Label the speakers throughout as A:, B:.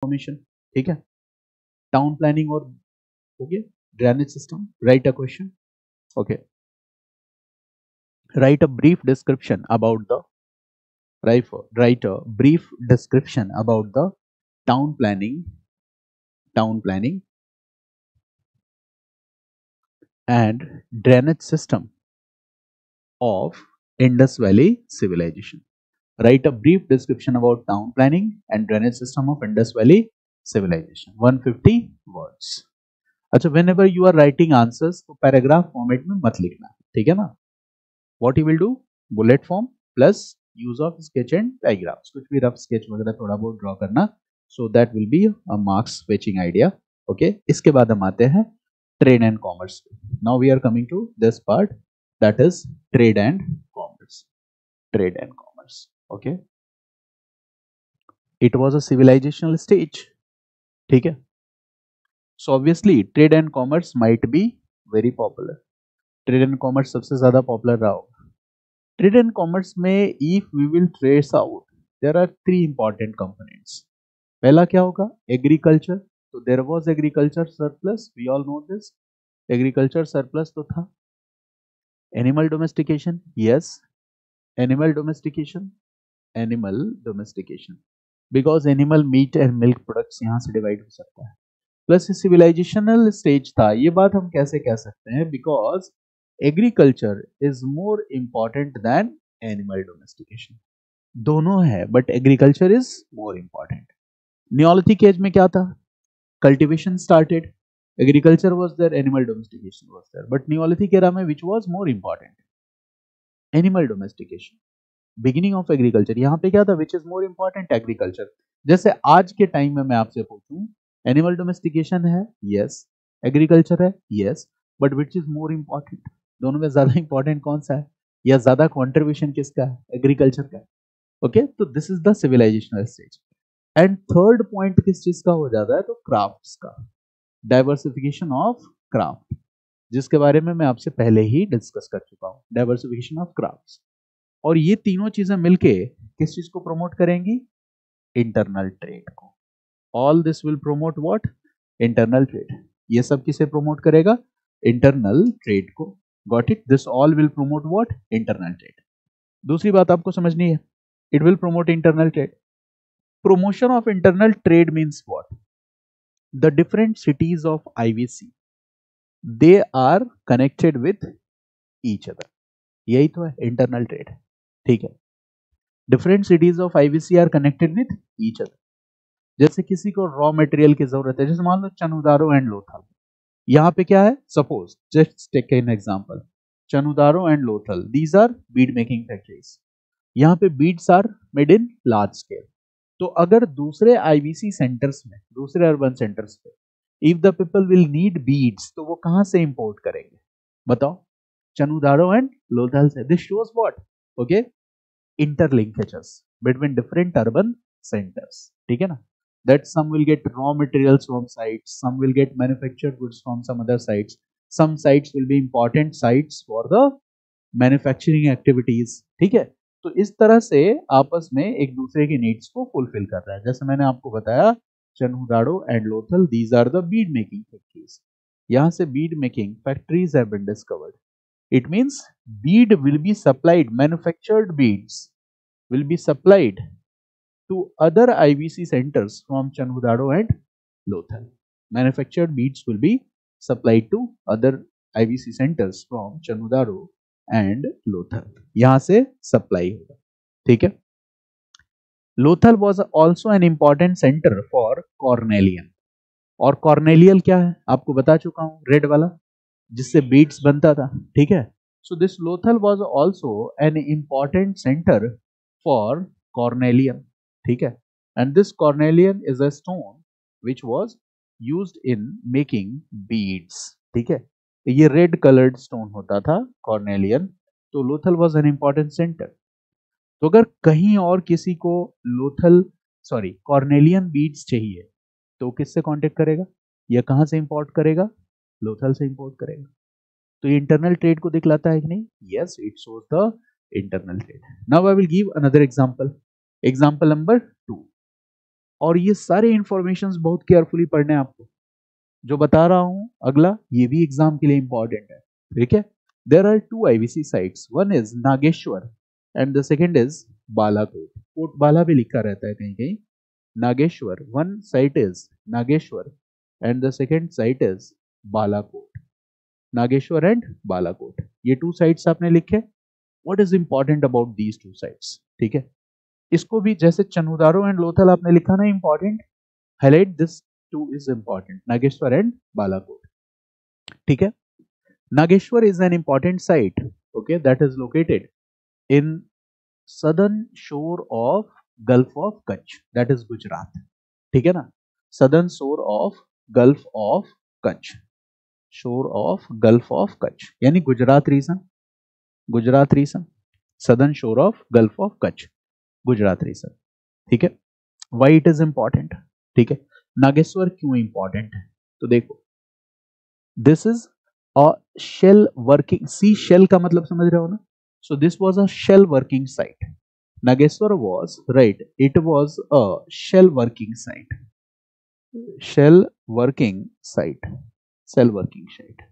A: Information, ठीक है। Town planning और हो गया, drainage system, right a question, okay. Right a brief description about the write a brief description about the town planning and drainage system of Indus Valley civilization. Write a brief description about town planning and drainage system of Indus Valley civilization. 150 words. अच्छा, whenever you are writing answers तो paragraph format में मत लिखना, ठीक है ना। What you will do, bullet form plus use of sketch and diagrams, कुछ भी रफ sketch वगैरह थोड़ा बहुत draw करना, so that will be a marks fetching idea, okay। इसके बाद हम आते हैं trade and commerce. Now we are coming to this part, that is trade and commerce. Trade and commerce, okay। It was a civilizational stage, ठीक है। So obviously trade and commerce might be very popular. Trade and commerce सबसे ज्यादा popular रहा होगा। Trade and commerce में if we will trace out, there are three important components. पहला क्या होगा, agriculture. तो there was agriculture surplus, we all know this. Agriculture surplus तो था. Animal domestication, yes. Animal domestication, because animal meat and milk products यहाँ से divide हो सकता है. प्लस सिविलाइजेशनल स्टेज था, ये बात हम कैसे कह सकते हैं, because agriculture is more important than animal domestication. दोनों है but agriculture is more important. Neolithic age में क्या था, cultivation started, agriculture was there, animal domestication was there, but neolithic era में which was more important, animal domestication. Beginning of agriculture, यहाँ पे क्या था, which is more important, agriculture. जैसे आज के टाइम में मैं आपसे पूछूं, एनिमल डोमेस्टिकेशन है, यस। एग्रीकल्चर है, yes. But which is more important, दोनों में ज्यादा इंपॉर्टेंट कौन सा है, या ज्यादा कॉन्ट्रीब्यूशन किसका है, एग्रीकल्चर का। ओके, तो this is the civilisational stage. And third point किस चीज का हो जाता है, तो क्राफ्ट्स का, डाइवर्सिफिकेशन ऑफ क्राफ्ट, जिसके बारे में मैं आपसे पहले ही डिस्कस कर चुका हूं, डाइवर्सिफिकेशन ऑफ क्राफ्ट्स। और ये तीनों चीजें मिलके किस चीज को प्रमोट करेंगी, इंटरनल ट्रेड को। All this will promote what, internal trade. ये सब किसे प्रमोट करेगा, इंटरनल ट्रेड को। Got it, this all will promote what, internal trade. दूसरी बात आपको समझनी है, it will promote internal trade. promotion of internal trade means what, the different cities of IVC, they are connected with each other, यही तो है internal trade, ठीक है। Different cities of IVC are connected with each other. जैसे किसी को raw material की जरूरत है, जैसे मान लो चनुदारो एंड लोथल, यहाँ पे क्या है, suppose just take an example, Chanhudaro and Lothal, these are bead making factories. यहाँ पे beads are made in large scale. तो अगर दूसरे आईवीसी सेंटर्स में, दूसरे अर्बन सेंटर्स पे, if the people will need beads, तो वो कहां से इंपोर्ट करेंगे, बताओ, चनुदारो एंड लोथल से। This shows what, okay, interlinkages between different urban centers, ठीक है ना। That some will get raw materials from sites, some will get manufactured goods from some other sites, some sites will be important sites for the manufacturing activities, ठीक है। तो इस तरह से आपस में एक दूसरे की नीड्स को फुलफिल कर रहा है। जैसे मैंने आपको बताया, Chanhudaro and Lothal, these are the bead making factories. यहां से bead making factories have been discovered. It means bead will be supplied, manufactured beads will be supplied to other IVC centers from Chanhudado and Lothal. Manufactured beads will be supplied to other IVC centers from Chanhudado and Lothal. यहाँ से supply होगा, ठीक है। Lothal was also an important center for cornelian. और कॉर्नेलियल क्या है, आपको बता चुका हूं, रेड वाला जिससे बीड्स बनता था, ठीक है। So this Lothal was also an important center for cornelian, ठीक है। And this cornelian is a stone which was used in making beads, ठीक है। ये रेड कलर्ड स्टोन होता था cornelian, तो Lothal was an important center। तो अगर कहीं और किसी को कॉर्नेलियन बीड्स चाहिए, तो किससे कांटेक्ट करेगा, या कहां से इंपोर्ट करेगा, लोथल से इंपोर्ट करेगा। तो ये इंटरनल ट्रेड को दिखलाता है कि नहीं, yes, it shows the internal trade. Now I will give another example, example number 2। और ये सारे इंफॉर्मेशन बहुत केयरफुली पढ़ने हैं आपको, जो बता रहा हूं अगला ये भी एग्जाम के लिए इंपॉर्टेंट है, ठीक है। There are two IVC sites, one is Nageshwar and the second is Balakot. Kot Bala भी लिखा रहता है कहीं कहीं। Nageshwar, one site is Nageshwar and the second site is Balakot. Nageshwar and Balakot, ये टू साइट्स आपने लिखे। What is important about these two sites, ठीक है। इसको भी जैसे चनुदारो एंड लोथल आपने लिखा ना important, highlight this two is important, Nageshwar and Balakot, ठीक है। Nageshwar is an important site, okay, that is located in southern shore of Gulf of Kutch, that is Gujarat, ठीक है ना। southern shore of Gulf of Kutch, shore of Gulf of Kutch यानी Gujarat region, Gujarat region, southern shore of Gulf of Kutch, Gujarat region, ठीक है। why it is important, ठीक है। नागेश्वर क्यों important है, तो देखो this is a shell working, sea shell का मतलब समझ रहे हो ना। So this was a shell working site, Nageshwar was, right, it was a shell working site, shell working site, cell working site.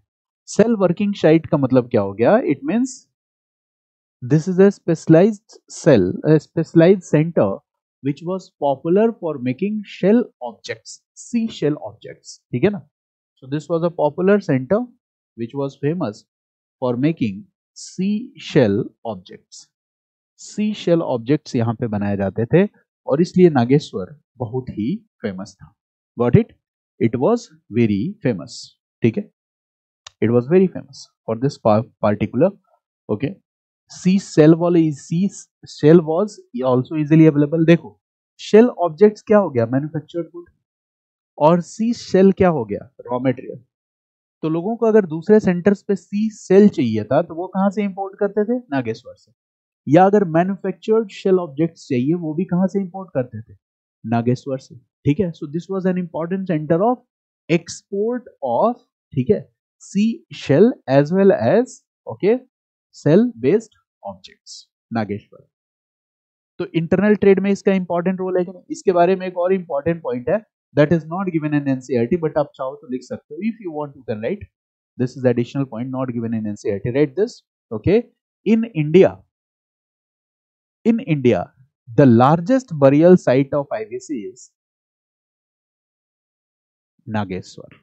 A: Cell working site का मतलब क्या हो गया, it means this is a specialised cell, a specialized center which was popular for making shell objects, sea shell objects, ठीक है ना। so this was a popular center which was famous for making sea shell objects, sea shell objects यहाँ पे बनाए जाते थे और इसलिए नागेश्वर बहुत ही फेमस था। Got it, it was very famous, ठीक है, it was very famous for this particular, okay. Sea shell वाले, sea shell was also easily available. देखो शेल ऑब्जेक्ट्स क्या हो गया, मैन्युफैक्चर्ड गुड, और सी शेल क्या हो गया, रॉ मटेरियल। तो लोगों को अगर दूसरे सेंटर्स पे सी सेल चाहिए था तो वो कहां से इंपोर्ट करते थे, नागेश्वर से। या अगर मैन्युफैक्चर्ड शेल ऑब्जेक्ट्स चाहिए वो भी कहां से इंपोर्ट करते थे, नागेश्वर से, ठीक है। So this was an important centre of export of, ठीक है, sea shell as well as, okay, shell based objects, Nageshwar. तो इंटरनल ट्रेड में इसका इंपॉर्टेंट रोल है कि नहीं। इसके बारे में एक और इंपॉर्टेंट पॉइंट है, that is not given in NCERT, but आप चाहो तो लिख सकते हो, if you want to can write, this is additional point not given in NCERT, write this, okay. In India, in India, the largest burial site of IVC is Nageshwar.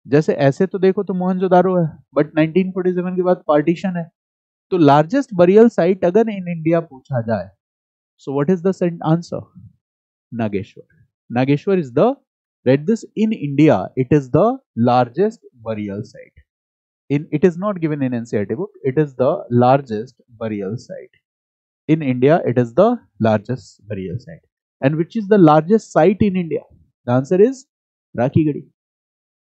A: जैसे ऐसे तो देखो तो मोहनजोदारो है, बट 1947 के बाद पार्टीशन है। तो लार्जेस्ट बरियल साइट अगर इन इंडिया पूछा जाए, so what is the answer, Nageshwar. Nageshwar is the, write this, in India it is the largest burial site. In it is not given in NCERT book, it is the largest burial site. In India, it is the largest burial site. And which is the largest site in India? The answer is Rakhigarhi.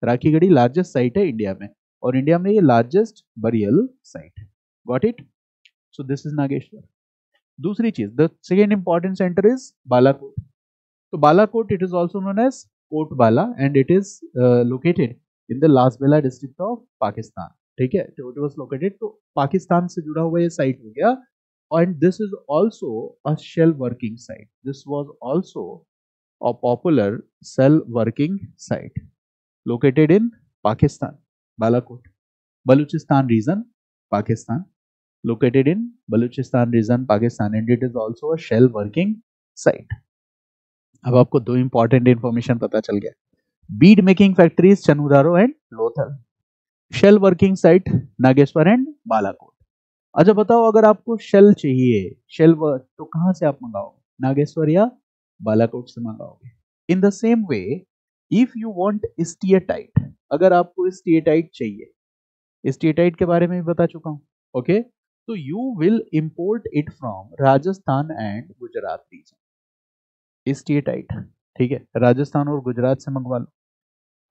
A: Rakhigarhi largest site है India में, और India में ये largest burial site है। Got it, so this is Nageshwar. दूसरी चीज, the second important centre is Balakot. तो Balakot it is also known as Kot Bala and it is located in the Lasbela district of Pakistan, ठीक है। तो इट वाज लोकेटेड, तो पाकिस्तान से जुड़ा हुआ ये साइट हो गया। And this is also a shell working site. This was also a popular shell working site located in Pakistan, Balakot, Baluchistan region, Pakistan, located in Baluchistan region, Pakistan, and it is also a shell working site. अब आपको दो important information पता चल गया, bead making factories Chanhudaro and Lothal, shell working site Nageshwar and Balakot. अच्छा बताओ, अगर आपको शेल चाहिए, शेल तो कहां से आप मंगाओगे, नागेश्वर या बालाकोट से मंगाओगे। In the same way, if you want steatite, अगर आपको स्टीएटाइट चाहिए, स्टीएटाइट के बारे में भी बता चुका हूं, ओके। तो you will import it from Rajasthan and Gujarat region, steatite, ठीक है, राजस्थान और गुजरात से मंगवा लो।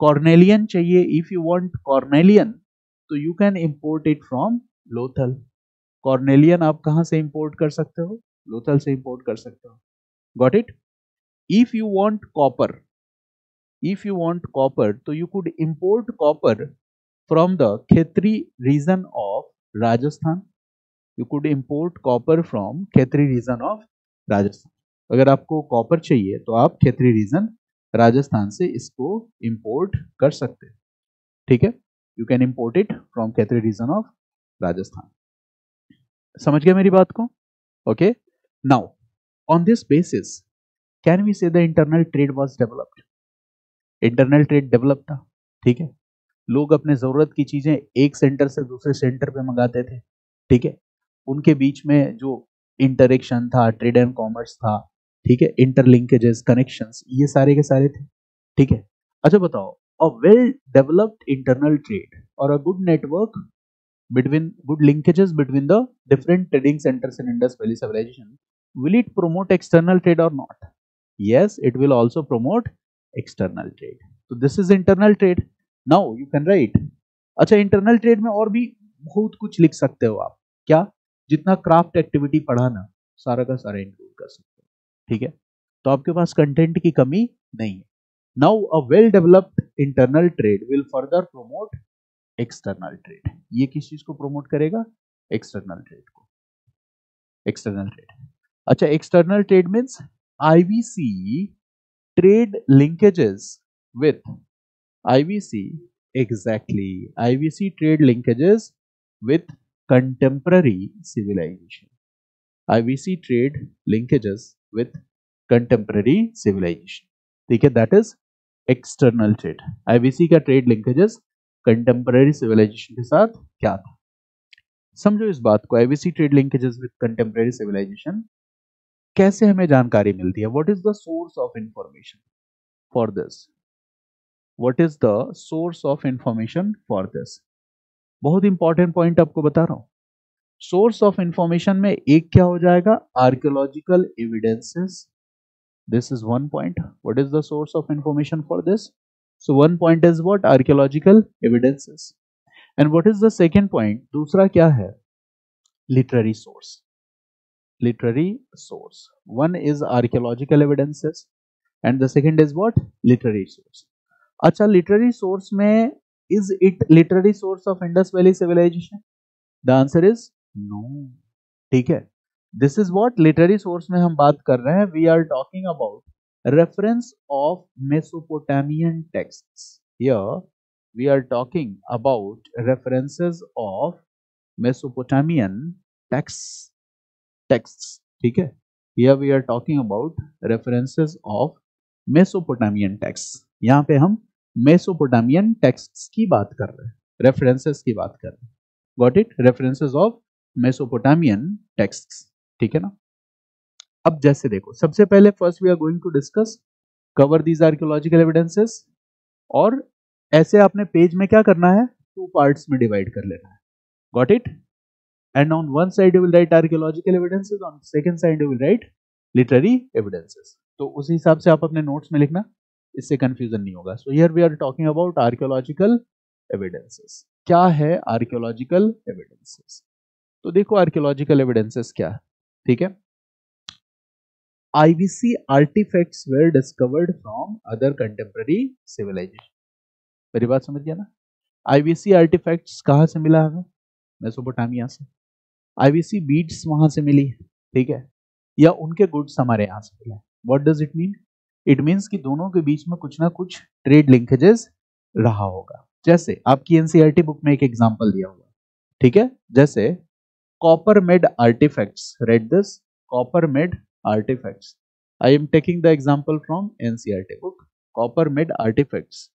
A: कॉर्नेलियन चाहिए, इफ यू वांट कॉर्नेलियन, तो you can import it from Lothal. कॉर्नेलियन आप कहां से इंपोर्ट कर सकते हो, लोथल से इंपोर्ट कर सकते हो। Got it. If you want copper, if you want copper, तो you could import copper from the Khetri region of Rajasthan, you could import copper from Khetri region of Rajasthan. अगर आपको कॉपर चाहिए तो आप खैतरी रीजन राजस्थान से इसको इंपोर्ट कर सकते हैं, ठीक है। You can import it from Khetri region of Rajasthan. समझ गए मेरी बात को? Okay, now on this basis can we say the internal trade was developed. Internal trade develop था, ठीक है। लोग अपने जरूरत की चीजें एक सेंटर से दूसरे सेंटर पे मंगाते थे, ठीक है। उनके बीच में जो इंटरेक्शन था, ट्रेड एंड कॉमर्स था, ठीक है, इंटरलिंकेजेस, कनेक्शंस, ये सारे के सारे थे, ठीक है। अच्छा बताओ, a well developed internal trade और a good network between good linkages between the different trading centers in Indus Valley civilization, will it promote external trade or not? Yes, it will also promote external trade. So this is internal trade. Now you can write. अच्छा, internal trade में और भी बहुत कुछ लिख सकते हो आप। क्या? जितना क्राफ्ट एक्टिविटी पढ़ा ना, सारा का सारा इंक्लूड कर सकते हो, ठीक है। तो आपके पास कंटेंट की कमी नहीं है। Now a well developed internal trade will further promote external trade. ये किस चीज को प्रोमोट करेगा? एक्सटर्नल ट्रेड को। एक्सटर्नल ट्रेड, अच्छा, external trade means IVC trade linkages with IVC, exactly, IVC trade linkages with contemporary civilisation. IVC trade linkages with contemporary civilisation, ठीक है, that is external trade. IVC का trade linkages contemporary civilisation के साथ क्या था? समझो इस बात को, IVC trade linkages with contemporary civilisation कैसे हमें जानकारी मिलती है? What is the source of information for this? What is the source of information for this? बहुत इंपॉर्टेंट पॉइंट आपको बता रहा हूं। सोर्स ऑफ इंफॉर्मेशन में एक क्या हो जाएगा? Archaeological evidences. This is one point. What is the source of information for this? So one point is what? Archaeological evidences. And what is the second point? दूसरा क्या है? Literary source. Literary source. One is archaeological evidences and the second is what? Literary source. अच्छा, literary source में is it literary source of Indus Valley civilization? The answer is no. ठीक है, this is what literary source में हम बात कर रहे हैं. We are talking about reference of Mesopotamian texts. Here we are talking about references of Mesopotamian texts. ठीक है, here we are talking about references of Mesopotamian texts. यहाँ पे हम Mesopotamian texts की बात कर रहे हैं, references की बात कर रहे हैं. Got it? References of Mesopotamian texts. ठीक है ना? अब जैसे देखो, सबसे पहले first we are going to discuss cover these archaeological evidences, और ऐसे आपने पेज में क्या करना है? 2 पार्ट्स में डिवाइड कर लेना है. Got it? And on one side you will write archaeological evidences, on second side you will write literary evidences. तो उस हिसाब से आप अपने नोट्स में लिखना, इससे कंफ्यूजन नहीं होगा. So here we are talking about archaeological evidences. क्या है archaeological evidences? तो देखो archaeological evidences क्या है, ठीक है. IVC artifacts were discovered from other contemporary civilization. मेरी बात समझ गया ना? IVC artifacts कहाँ से मिला हमें? मेसोपोटामिया से. आईवीसी बीड्स वहां से मिली, ठीक है, या उनके गुड्स हमारे यहां से मिले. What does it mean? It means कि दोनों के बीच में कुछ ना कुछ ट्रेड लिंकेजेस रहा होगा. जैसे आपकी एनसीईआरटी बुक में एक एग्जांपल दिया हुआ, ठीक है, जैसे copper made artefacts. Read this, copper made artefacts. I am taking the example from NCERT book. Copper made artefacts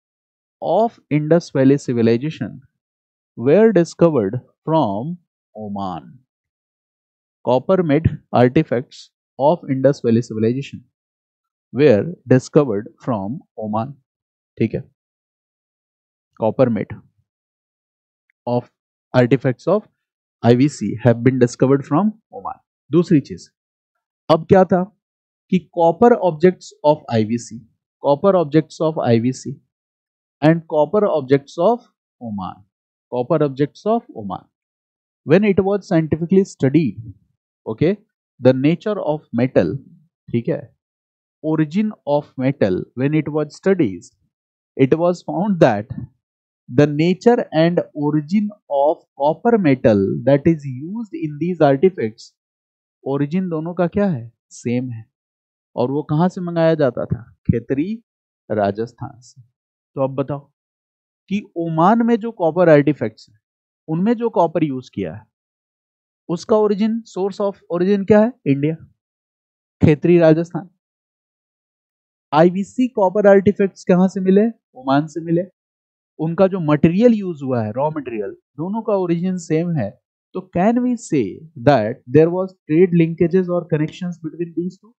A: of Indus valley civilisation were discovered from Oman. Copper-made artifacts of Indus Valley civilization were discovered from Oman. ठीक है, copper-made of artifacts of IVC have been discovered from Oman. दूसरी चीज, अब क्या था कि copper objects of IVC, copper objects of IVC and copper objects of Oman, copper objects of Oman. When it was scientifically studied, okay, the nature of metal, ठीक है, origin of metal, when it was studied, it was found that the nature and origin of copper metal that is used in these artifacts, origin दोनों का क्या है? Same है. और वो कहां से मंगाया जाता था? खेतरी राजस्थान से। तो अब बताओ कि ओमान में जो कॉपर आर्टिफैक्ट्स हैं उनमें जो कॉपर यूज किया है उसका ओरिजिन, सोर्स ऑफ ओरिजिन क्या है? India, Khetri Rajasthan. IVC copper artefacts कहां से मिले? ओमान से मिले। उनका जो मटेरियल यूज हुआ है, रॉ मटेरियल, दोनों का ओरिजिन सेम है। तो can we say that there was trade linkages और connections between these two?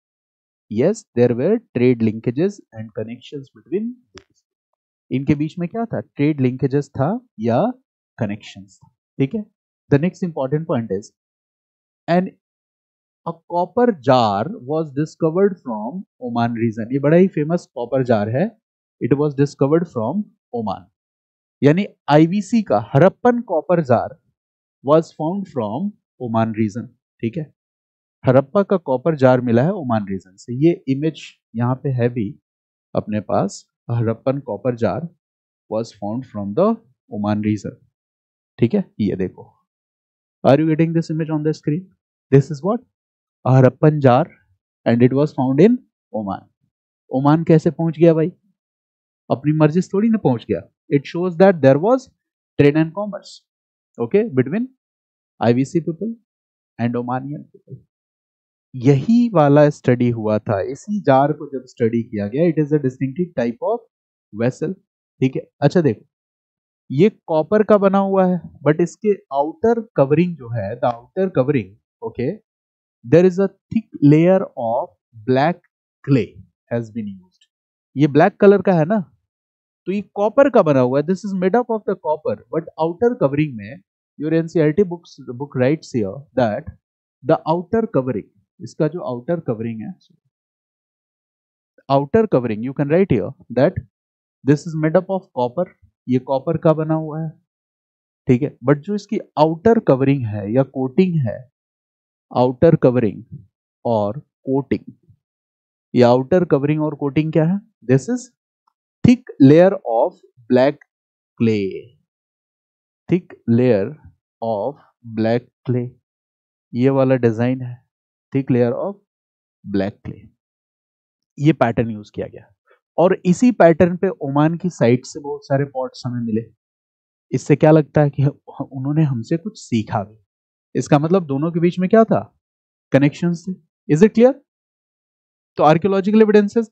A: Yes, there were trade linkages and connections between. इनके बीच में क्या था? ट्रेड लिंकेजेस था या कनेक्शंस था। ठीक है। The next important point is an a copper jar was discovered from Oman region. ये बड़ा ही फेमस कॉपर जार है। It was discovered from Oman. यानी आईवीसी का Harappan copper jar was found from Oman region. ठीक है। हरप्पा का कॉपर जार मिला है ओमान रीजन से। ये इमेज यहाँ पे है भी अपने पास। Harappan copper jar was found from the Oman region. ठीक है, ये देखो। Are you getting this image on the screen? This is what? Harappan jar and it was found in Oman. Oman कैसे पहुंच गया भाई? अपनी मर्जी से थोड़ी ना पहुंच गया। It shows that there was trade and commerce, okay, between IVC people and Omanian people. यही वाला स्टडी हुआ था। इसी जार को जब स्टडी किया गया, it is a distinctive type of vessel. ठीक है। अच्छा देखो, ये कॉपर का बना हुआ है, बट इसके आउटर कवरिंग जो है, the outer covering, okay, there is a thick layer of black clay has been used. ये ब्लैक कलर का है ना, तो ये कॉपर का बना हुआ है। This is made up of the copper, but outer covering में your NCERT book writes here that the outer covering, इसका जो आउटर कवरिंग है, outer covering you can write here that this is made up of copper. ये copper का बना हुआ है। ठीक है। बट जो इसकी आउटर कवरिंग है या कोटिंग है, आउटर कवरिंग और कोटिंग, ये आउटर कवरिंग और कोटिंग क्या है? This is thick layer of black clay, thick layer of black clay. ये वाला डिजाइन है, thick layer of black clay. ये पैटर्न यूज किया गया और इसी पैटर्न पे ओमान की साइड से बहुत सारे पॉट्स हमें मिले। इससे क्या लगता है कि उन्होंने हमसे कुछ सीखा भी। इसका मतलब दोनों के बीच में क्या था? कनेक्शंस थे। Is it clear? तो आर्कियोलॉजिकल एविडेंसेस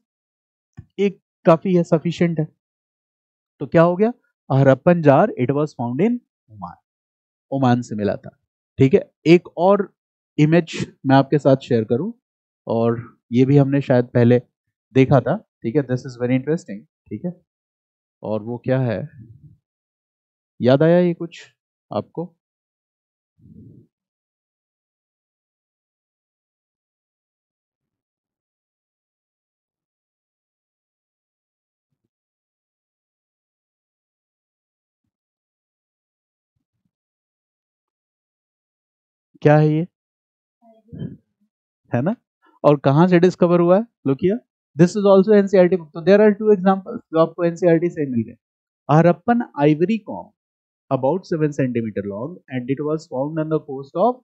A: एक काफी है, सफिशिएंट है। तो क्या हो गया? Harappan jar it was found in Oman. Oman से मिला था। ठीक है। एक और इमेज मैं आपके साथ शेयर करूं, और ये भी हमने शायद पहले देखा था। ठीक है। This is very interesting. ठीक है। और वो क्या है, याद आया ये कुछ आपको? क्या है ये? है ना? और कहां से डिस्कवर हुआ है? लुकिया, this is also NCERT book. तो देयर आर टू एग्जांपल्स जो आपको एनसीईआरटी से मिल गए। Harappan ivory comb about 7 centimeter long and it was found on the coast of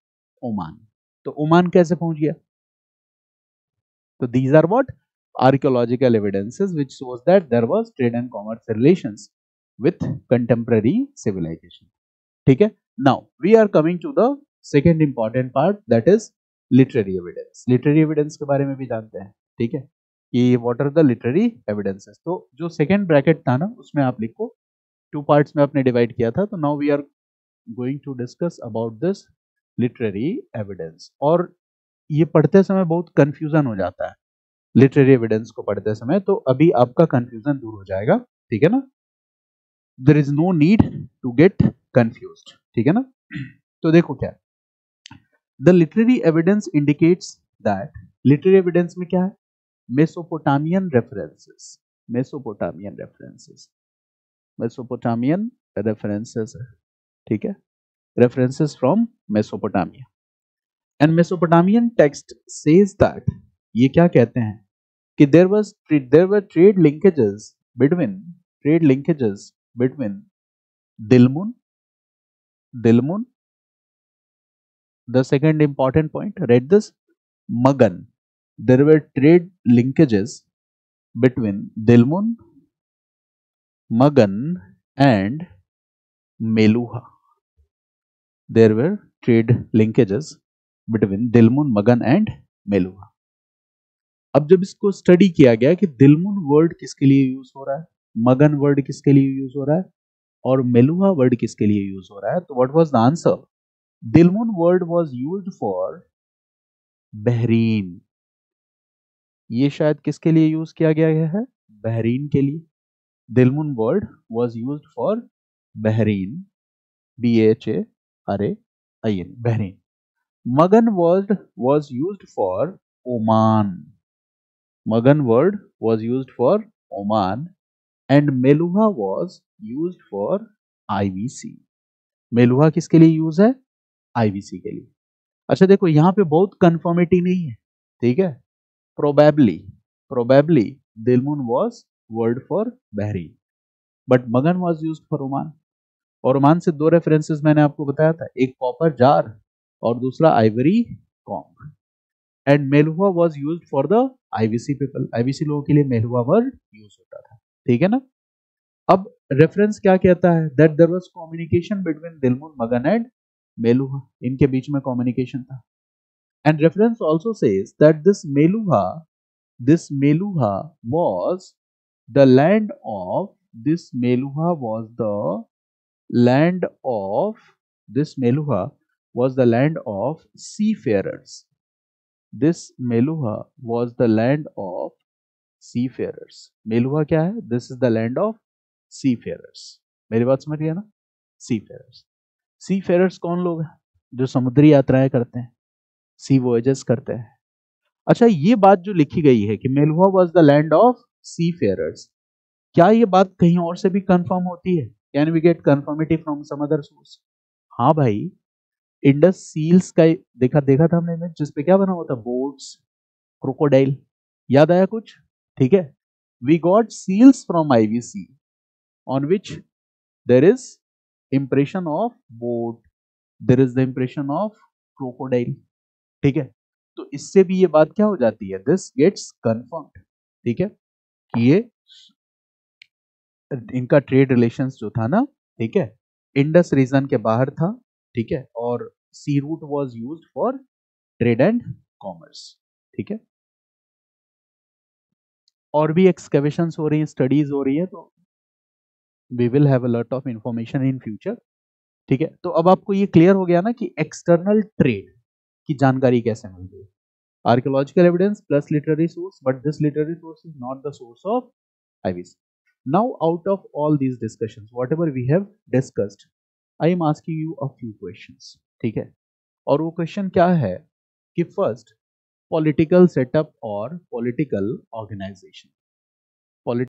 A: Oman। तो ओमान कैसे पहुंच गया? तो these are what? Archaeological evidences which shows that there was trade and commerce relations with contemporary civilization। ठीक है। Now we are coming to the second important part, that is literary evidence। literary evidence के बारे में भी जानते हैं। ठीक है, कि what are the literary evidences। तो जो सेकेंड ब्रैकेट था ना, उसमें आप लिखो, टू पार्ट्स में आपने डिवाइड किया था। तो now we are going to discuss about this literary evidence. और ये पढ़ते समय बहुत कंफ्यूजन हो जाता है लिटरेरी एविडेंस को पढ़ते समय, तो अभी आपका कंफ्यूजन दूर हो जाएगा। ठीक है ना? There is no need to get confused. ठीक है ना? तो देखो क्या, the literary evidence indicates that, literary evidence में क्या है? Mesopotamian references, Mesopotamian references, Mesopotamian references है। ठीक है, references from Mesopotamia and Mesopotamian text says that, ये क्या कहते हैं कि there were trade linkages between Dilmun, Dilmun, the second important point, read this, Magan, there were trade linkages between Dilmun, Magan and Meluha. There were trade linkages between Dilmun, Magan and Meluha. अब जब इसको study किया गया कि Dilmun word किसके लिए use हो रहा है, मगन वर्ड किसके लिए यूज हो रहा है और मेलुहा वर्ड किसके लिए यूज हो रहा है, तो what was the answer? Dilmun word was used for Bahrain. ये शायद किसके लिए यूज किया गया है? बहरीन के लिए. Dilmun word was used for Bahrain, BHARAIN, Bahrain. Magan word was used for Oman. Magan word was used for Oman and Meluha was used for IVC. Meluha किसके लिए यूज है? IVC के लिए. अच्छा देखो यहाँ पे बहुत कंफर्मिटी नहीं है, ठीक है. Probably Dilmun was word for Bahrain but मगन was used for ओमान. और ओमान से दो रेफरेंसेस मैंने आपको बताया था, एक कॉपर जार और दूसरा ivory comb. And Meluha was used for the IVC people. IVC लोगों के लिए मेलुहा वर्ड यूज होता था, ठीक है ना. अब रेफरेंस क्या कहता है? That there was communication between Dilmun, Magan and Meluha. इनके बीच में कम्युनिकेशन था. And reference also says that this Meluha was the land of this Meluha was the land of this Meluha was the land of seafarers. This Meluha was the land of seafarers. Meluha क्या है? This is the land of seafarers. मेरी बात समझ गया ना? Seafarers. Seafarers कौन लोग हैं? जो समुद्री यात्राएं करते हैं, सी वॉयजेस करते हैं. अच्छा ये बात जो लिखी गई है कि Meluha was the land of seafarers, क्या ये बात कहीं और से भी कंफर्म होती है? Can we get conformity from some other source? हाँ भाई, इंडस सील्स का देखा था हमने इमेज, जिसपे क्या बना हुआ था? Boats, crocodile. याद आया कुछ? ठीक है. We got seals from IVC on which there is impression of boat, there is the impression of crocodile. ठीक है. तो इससे भी ये बात क्या हो जाती है? This gets confirmed. ठीक है कि ये इनका ट्रेड रिलेशंस जो था ना, ठीक है, इंडस रीजन के बाहर था. ठीक है. और sea route was used for trade and commerce. ठीक है. और भी एक्सकवेशंस हो रही हैं, स्टडीज हो रही है, तो we will have a lot of information in future. ठीक है. तो अब आपको ये क्लियर हो गया ना कि एक्सटर्नल ट्रेड की जानकारी कैसे मिलती है. Archaeological evidence plus literary source, but this literary source is not the source of IVC. Now out of all these discussions whatever we have discussed, I am asking you a few questions. ठीक है. और वो question क्या है कि first, political setup और political organisation.